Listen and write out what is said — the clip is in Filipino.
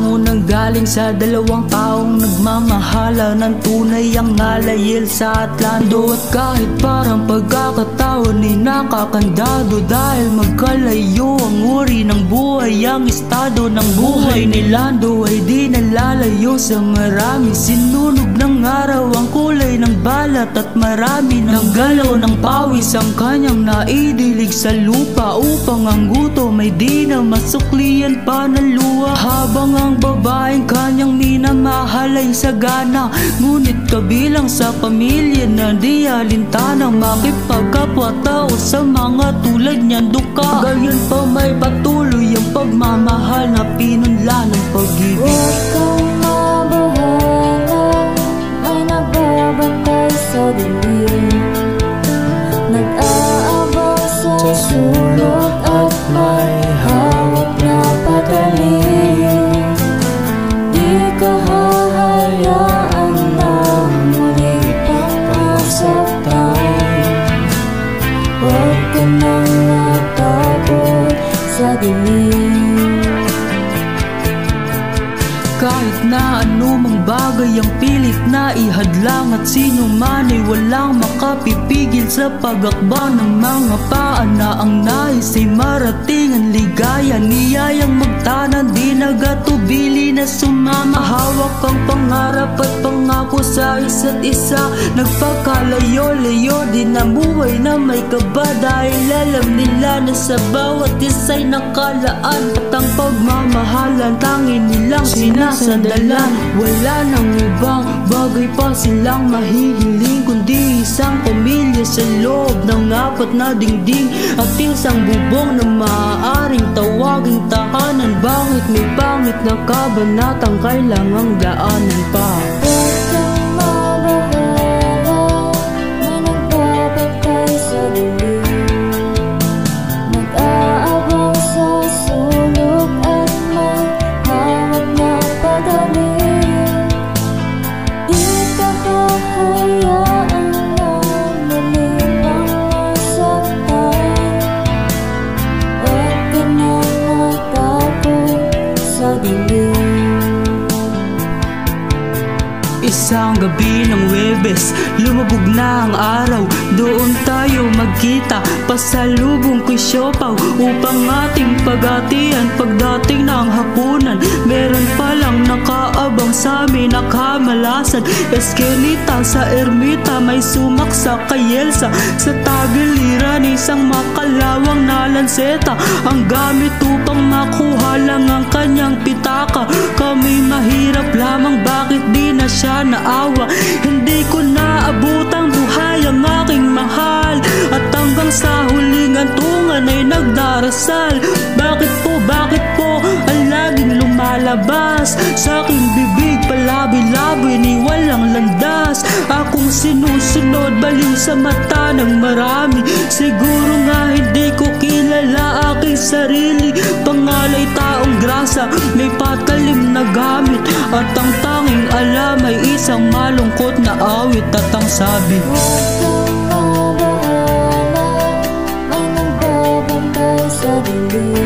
Hamon ng galing sa dalawang taong nagmamahala ng tunay ang ngalayel sa Atlando. At kahit parang pagkakatawan ay nakakandado, dahil magkalayo ang uri ng buhay, ang estado ng buhay ni Lando ay di nalalayo sa marami. Sinunog ng araw ang kulay ng balat at marami ng galaw ng pawis ang kanyang naidilig sa lupa, upang ang gutom ay di na masuklian pa ng luha. Habang ang babaeng kanyang minamahal ay sagana, ngunit kabilang sa pamilya na di alintanang makipagkapwa-tao sa mga tulad niyan duka. Gayon pa may patuloy ang pagmamahal na pinunla ng pag-ibig. Huwag kang mabahala, may nagbabantay sa dilim, nag-aabang sa sulok at may hawak na patalim. Di ka hahayaan na muli pang masaktan. Huwag ka nang matakot sa dilim. Kahit na anumang bagay ang pilit na ihadlang, at sino man ay walang makapipigil sa pag-akbang ng mga paa na ang nais ay marating ang ligaya. Niyayang magtanan, di nagatubili na sumama. Hawak ang pangarap at pangako sa isa't isa, nagpakalayo-layo din namuhay na may kaba, dahil alam nila na sa bawat isa'y nakalaan, at ang pagmamahalan tanging nilang sinasandalan. Wala nang ibang bagay pa silang mahihiling, kundi isang pamilya sa loob ng apat na dingding, at isang bubong na maaaring tawaging tahanan. Bakit may pangit na kabanatang kailangang daanan pa? Huwag kang mabahala, may nagbabantay sa dilim, nag-aabang sa sulok at may hawak na patalim. Di ka hahayaan na muli pang masaktan. Huwag ka nang matakot sa dilim. Isang gabi ng Huwebes, lumubog na ang araw. Doon tayo magkita, pasalubong ko'y siopaw, upang ating pag-atian pagdating ng hapunan. Meron palang nakaabang sa amin na kamalasan, eskelita sa ermita, may sumak sa kayelsa. Sa tagiliran isang makalawang na lanseta, ang gamit upang makuha lang ang kanyang pitaka. Kami mahirap lamang, bakit di na siya naawa? Hindi ko naabutang buhay ang aking mahal, at hanggang sa huling antungan ay nagdarasal. Bakit po ang laging lumalabas sa aking bibig, palabi-labi ni walang landas? Akong sinusunod, baliw sa mata ng marami. Siguro nga hindi ko kilala aking sarili. Pangalay taong grasa, may patalim na gamit, at ang tanging alam ay isang malungkot na awit. At ang sabi, huwag kang mabahala, may nagbabantay sa dilim,